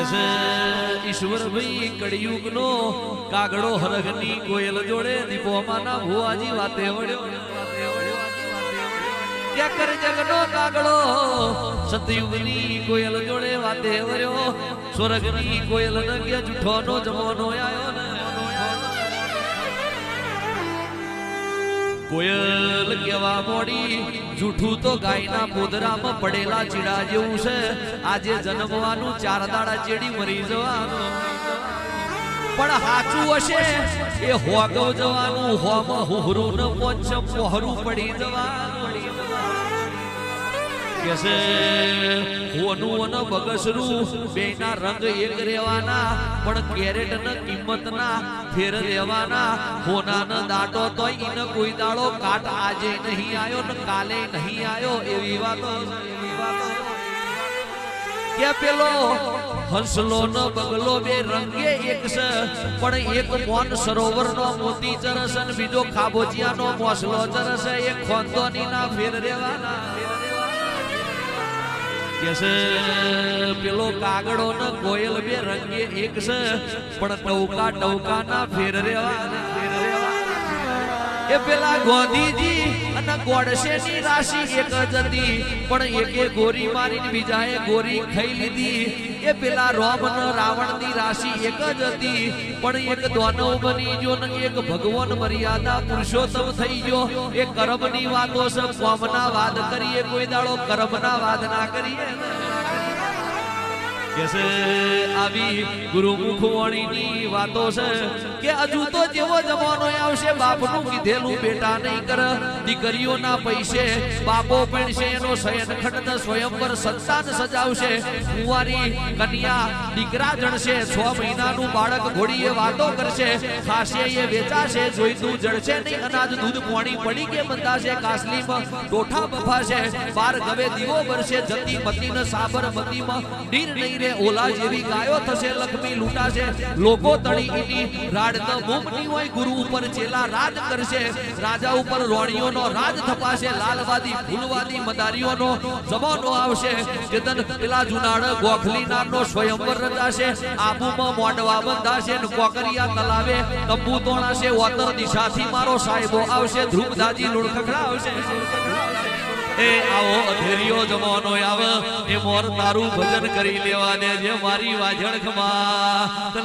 કેસે ઈશ્વર ભાઈ કળિયુગ નો કાગડો હરગની કોયલ જોડે દીપોમાના ભુવાજી વાતે વળ્યો ક્યાં કરે જગનો કાગડો સતયુગની કોયલ જોડે વાતે વળ્યો સ્વર્ગની કોયલ ન કે જૂઠોનો જમાનો આયો ને કોયલ કેવા મોડી જૂઠું તો ગાયના પોદરામાં પડેલા ચીડા જેવું છે આજે જન્મવાનું 4 દાડા ચેડી મરી જવાનું પણ સાચું હશે એ હોગવ જવાનું હોમાં હુહરું ન પોચમ પહોરું પડી જવાનું કેસે હોનું અને બગસરું બેના રંગ એક રહેવાના પણ કેરેટ ન કિંમત ના ફેર રહેવાના હોના ન દાટો તો ઈન કોઈ દાડો કાટ આજે નહીં આયો ને કાલે નહીં આયો એવી વાતો કે પેલો હંસલો ન બગલો બે રંગે એક છે પણ એક મોન સરોવર નો મોતી ચરસ અને બીજો ખાબોચિયા નો મોસલો ચરસ એક ખોંદોની ના ફેર રહેવાના કેસે પેલો કાગડો ને કોયલ બે રંગે એક છે પણ ટવકા ના ફેર રહેવાના એ પેલા ગોધીજી અને ગોડશે ની રાશિ એક જ હતી પણ એકે ગોરી મારીને બીજાએ ગોરી ખાઈ લીધી એ પેલા રોમ ને રાવણ ની રાશિ એક જ હતી પણ એક દાનવ બની ગયો ને એક ભગવાન મર્યાદા પુરુષોત્તમ થઈ ગયો એ કર્મ ની વાતો છે કોમના વાદ કરીએ કોઈ દાડો કર્મ ના વાદ ના કરીએ કેસે આવી ગુરુમુખ વાણીની વાતો છે કે હજુ તો જેવો જમાનો આવશે બાપનું કીધેલું બેટા નહીં કર દીકરીઓના પૈસે બાપો પેણશે એનો શયનખંડ સ્વયંવર સંતાન સજાવશે કુંવારી કન્યા દીકરા જણશે 6 મહિનાનું બાળક ઘોડીએ વાતો કરશે ખાશે એ વેચાશે જોઈતું જડશે નહીં અનાજ દૂધ પાણી પડી કે બંધાશે કાસલીમાં ટોઠા બફાશે 12 ગવે દીવો બરશે જતી મતીને સાબરમતીમાં નીર નહીં ઓલા જેવી ગાયો થશે લક્ષ્મી લૂંટાશે લોકો તણી ઈની રાડ ન મુમની હોય ગુરુ ઉપર ચેલા રાજ કરશે રાજા ઉપર રોણીઓનો રાજ થપાશે લાલવાદી ફૂલવાદી મદારીઓનો જમાનો આવશે ચેતન પેલા જુનાડ ગોખલી નામનો સ્વયંવર રચાશે આબુમાં મોડવા બંધાશે ને કોકરિયા તલાવે તંબુ તોણાશે ઓતર દિશાથી મારો સાહેબો આવશે ધ્રુપદાજી લુણખખડા આવશે એ આવો અધેરિયો જમાનો આવે એ મોર તારું ભજન કરી લેવા દે જે મારી વાજણ ખમા